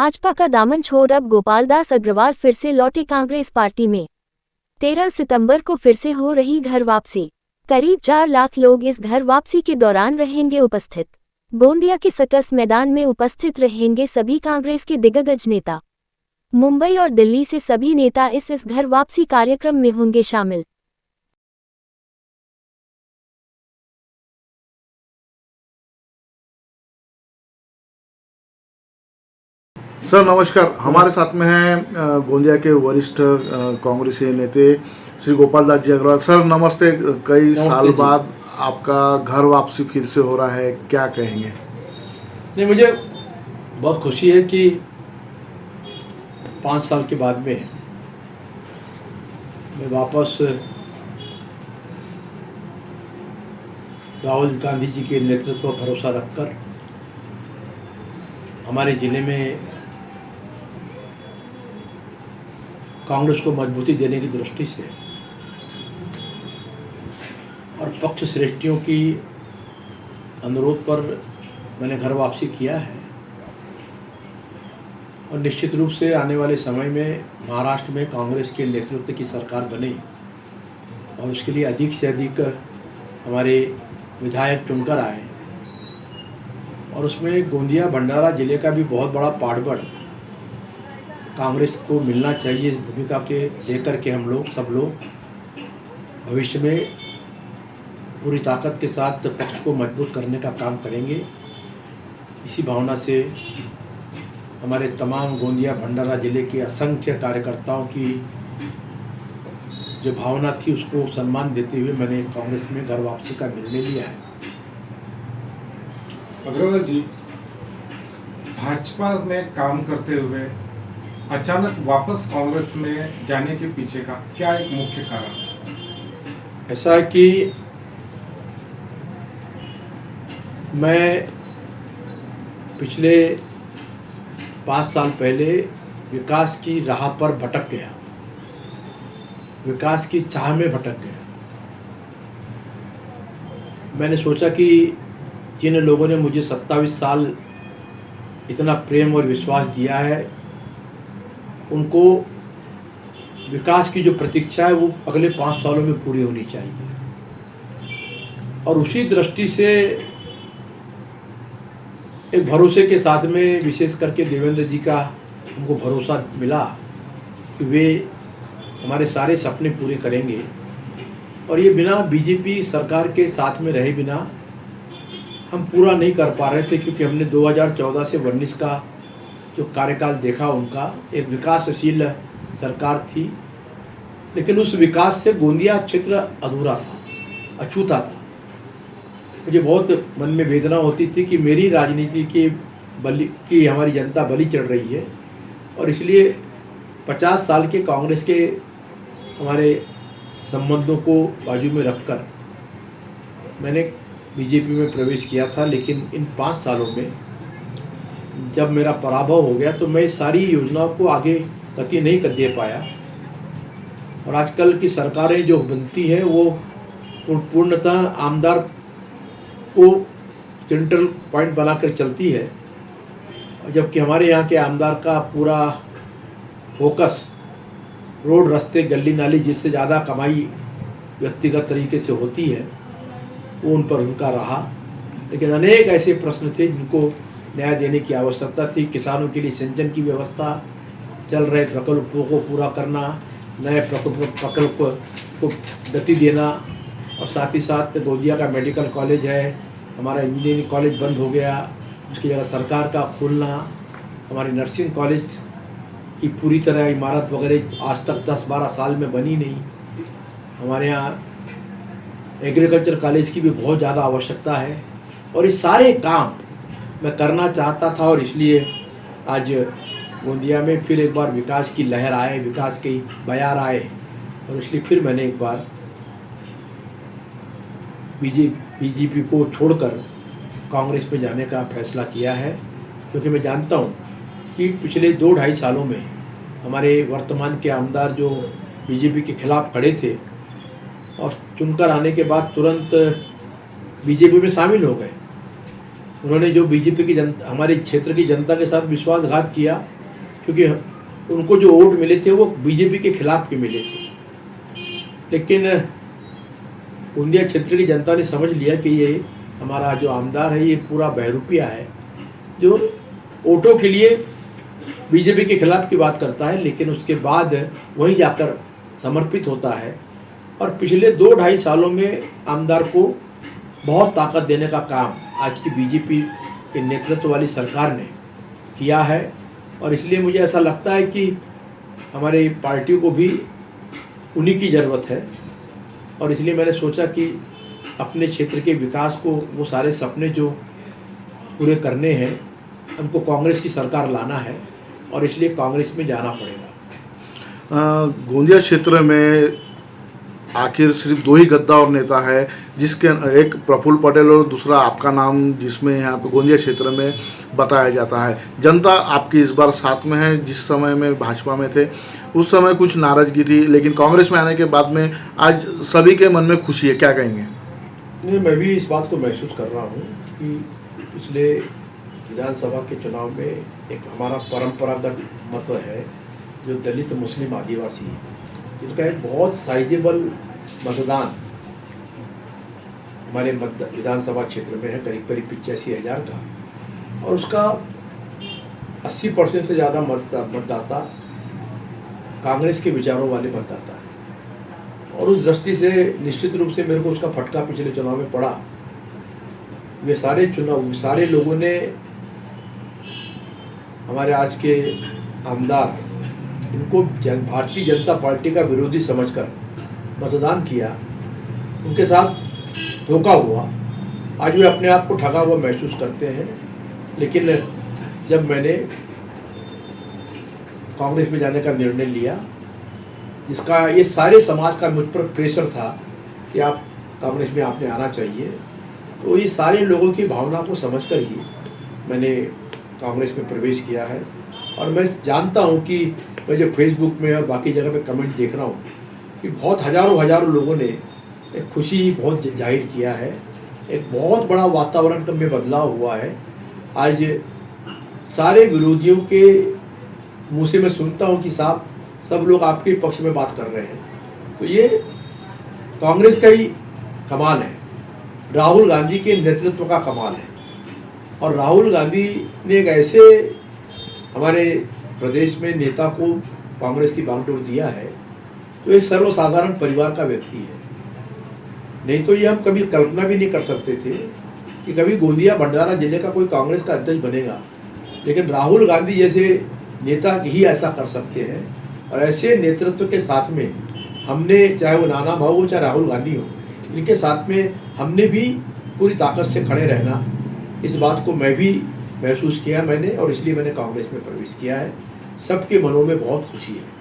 भाजपा का दामन छोड़ अब गोपाल दास अग्रवाल फिर से लौटे कांग्रेस पार्टी में। 13 सितंबर को फिर से हो रही घर वापसी। करीब 4 लाख लोग इस घर वापसी के दौरान रहेंगे उपस्थित। गोंदिया के सकस मैदान में उपस्थित रहेंगे सभी कांग्रेस के दिग्गज नेता। मुंबई और दिल्ली से सभी नेता इस घर वापसी कार्यक्रम में होंगे शामिल। सर नमस्कार, हमारे साथ में हैं गोंदिया के वरिष्ठ कांग्रेसी नेता श्री गोपाल दास जी अग्रवाल। सर नमस्ते। कई साल बाद आपका घर वापसी फिर से हो रहा है, क्या कहेंगे? नहीं, मुझे बहुत खुशी है कि 5 साल के बाद में मैं वापस राहुल गांधी जी के नेतृत्व पर भरोसा रखकर हमारे ज़िले में कांग्रेस को मजबूती देने की दृष्टि से और पक्ष श्रेष्ठियों की अनुरोध पर मैंने घर वापसी किया है। और निश्चित रूप से आने वाले समय में महाराष्ट्र में कांग्रेस के नेतृत्व की सरकार बने और उसके लिए अधिक से अधिक हमारे विधायक चुनकर आए और उसमें गोंदिया भंडारा जिले का भी बहुत बड़ा पाठबल कांग्रेस को मिलना चाहिए। इस भूमिका के लेकर के हम लोग सब लोग भविष्य में पूरी ताकत के साथ पक्ष को मजबूत करने का काम करेंगे। इसी भावना से हमारे तमाम गोंदिया भंडारा जिले के असंख्य कार्यकर्ताओं की जो भावना थी उसको सम्मान देते हुए मैंने कांग्रेस में घर वापसी का निर्णय लिया है। अग्रवाल जी, भाजपा में काम करते हुए अचानक वापस कांग्रेस में जाने के पीछे का क्या एक मुख्य कारण है? ऐसा है कि मैं पिछले 5 साल पहले विकास की राह पर भटक गया, विकास की चाह में भटक गया। मैंने सोचा कि जिन लोगों ने मुझे 27 साल इतना प्रेम और विश्वास दिया है उनको विकास की जो प्रतीक्षा है वो अगले 5 सालों में पूरी होनी चाहिए। और उसी दृष्टि से एक भरोसे के साथ में विशेष करके देवेंद्र जी का हमको भरोसा मिला कि वे हमारे सारे सपने पूरे करेंगे। और ये बिना बीजेपी सरकार के साथ में रहे बिना हम पूरा नहीं कर पा रहे थे, क्योंकि हमने 2014 से 19 का जो कार्यकाल देखा उनका एक विकासशील सरकार थी, लेकिन उस विकास से गोंदिया क्षेत्र अधूरा था, अछूता था। मुझे बहुत मन में वेदना होती थी कि मेरी राजनीति की हमारी जनता बलि चढ़ रही है। और इसलिए 50 साल के कांग्रेस के हमारे संबंधों को बाजू में रखकर मैंने बीजेपी में प्रवेश किया था। लेकिन इन 5 सालों में जब मेरा पराभव हो गया तो मैं सारी योजनाओं को आगे गति नहीं कर दे पाया। और आजकल की सरकारें जो बनती हैं वो पूर्णतः आमदार को सेंट्रल पॉइंट बनाकर चलती है, जबकि हमारे यहाँ के आमदार का पूरा फोकस रोड, रास्ते, गली नाली, जिससे ज़्यादा कमाई व्यक्तिगत तरीके से होती है वो उन पर उनका रहा। लेकिन अनेक ऐसे प्रश्न थे जिनको न्याय देने की आवश्यकता थी। किसानों के लिए सिंचन की व्यवस्था, चल रहे प्रकल्पों को पूरा करना, नए प्रकल्प को गति देना, और साथ ही साथ गोंदिया का मेडिकल कॉलेज है, हमारा इंजीनियरिंग कॉलेज बंद हो गया, उसकी जगह सरकार का खोलना, हमारे नर्सिंग कॉलेज की पूरी तरह इमारत वगैरह आज तक 10-12 साल में बनी नहीं। हमारे यहाँ एग्रीकल्चर कॉलेज की भी बहुत ज़्यादा आवश्यकता है। और ये सारे काम मैं करना चाहता था और इसलिए आज गोंदिया में फिर एक बार विकास की लहर आए, विकास की बयार आए, और इसलिए फिर मैंने एक बार बीजेपी को छोड़कर कांग्रेस में जाने का फैसला किया है। क्योंकि मैं जानता हूँ कि पिछले 2-2.5 सालों में हमारे वर्तमान के आमदार जो बीजेपी के खिलाफ खड़े थे और चुनकर आने के बाद तुरंत बीजेपी में शामिल हो गए। उन्होंने जो बीजेपी की जनता, हमारे क्षेत्र की जनता के साथ विश्वासघात किया, क्योंकि उनको जो वोट मिले थे वो बीजेपी के खिलाफ के मिले थे। लेकिन गोंदिया क्षेत्र की जनता ने समझ लिया कि ये हमारा जो आमदार है ये पूरा बहरूपिया है, जो वोटों के लिए बीजेपी के खिलाफ की बात करता है, लेकिन उसके बाद वहीं जाकर समर्पित होता है। और पिछले 2-2.5 सालों में आमदार को बहुत ताकत देने का काम आज की बीजेपी के नेतृत्व वाली सरकार ने किया है। और इसलिए मुझे ऐसा लगता है कि हमारे पार्टी को भी उन्हीं की ज़रूरत है। और इसलिए मैंने सोचा कि अपने क्षेत्र के विकास को, वो सारे सपने जो पूरे करने हैं, हमको कांग्रेस की सरकार लाना है और इसलिए कांग्रेस में जाना पड़ेगा। गोंदिया क्षेत्र में आखिर सिर्फ 2 ही गद्दार नेता है, जिसके एक प्रफुल्ल पटेल और दूसरा आपका नाम, जिसमें यहाँ पे गोंदिया क्षेत्र में बताया जाता है। जनता आपकी इस बार साथ में है। जिस समय में भाजपा में थे उस समय कुछ नाराजगी थी, लेकिन कांग्रेस में आने के बाद में आज सभी के मन में खुशी है, क्या कहेंगे? नहीं, मैं भी इस बात को महसूस कर रहा हूँ कि पिछले विधानसभा के चुनाव में एक हमारा परंपरागत मत है जो दलित मुस्लिम आदिवासी, जिनका एक बहुत साइजेबल मतदान हमारे विधानसभा क्षेत्र में है, करीब 85,000 का, और उसका 80% से ज़्यादा मतदाता कांग्रेस के विचारों वाले मतदाता है। और उस दृष्टि से निश्चित रूप से मेरे को उसका फटका पिछले चुनाव में पड़ा। वे सारे लोगों ने हमारे आज के आमदार, इनको भारतीय जनता पार्टी का विरोधी समझकर मतदान किया। उनके साथ धोखा हुआ। आज वे अपने आप को ठगा हुआ महसूस करते हैं। लेकिन जब मैंने कांग्रेस में जाने का निर्णय लिया, जिसका ये सारे समाज का मुझ पर प्रेशर था कि आप कांग्रेस में आपने आना चाहिए, तो ये सारे लोगों की भावना को समझकर ही मैंने कांग्रेस में प्रवेश किया है। और मैं जानता हूँ कि मैं जो फेसबुक में और बाकी जगह पे कमेंट देख रहा हूँ कि बहुत हज़ारों लोगों ने एक खुशी बहुत जाहिर किया है। एक बहुत बड़ा वातावरण में बदलाव हुआ है। आज सारे विरोधियों के मुँह से मैं सुनता हूँ कि साहब सब लोग आपके पक्ष में बात कर रहे हैं। तो ये कांग्रेस का ही कमाल है, राहुल गांधी के नेतृत्व का कमाल है। और राहुल गांधी ने एक ऐसे हमारे प्रदेश में नेता को कांग्रेस की बागडोर दिया है तो एक सर्वसाधारण परिवार का व्यक्ति है। नहीं तो ये हम कभी कल्पना भी नहीं कर सकते थे कि कभी गोंदिया भंडारा जिले का कोई कांग्रेस का अध्यक्ष बनेगा। लेकिन राहुल गांधी जैसे नेता ही ऐसा कर सकते हैं। और ऐसे नेतृत्व के साथ में हमने, चाहे वो नाना भाऊ हो चाहे राहुल गांधी हो, इनके साथ में हमने भी पूरी ताकत से खड़े रहना, इस बात को मैं भी महसूस किया मैंने, और इसलिए मैंने कांग्रेस में प्रवेश किया है। सबके मनों में बहुत खुशी है।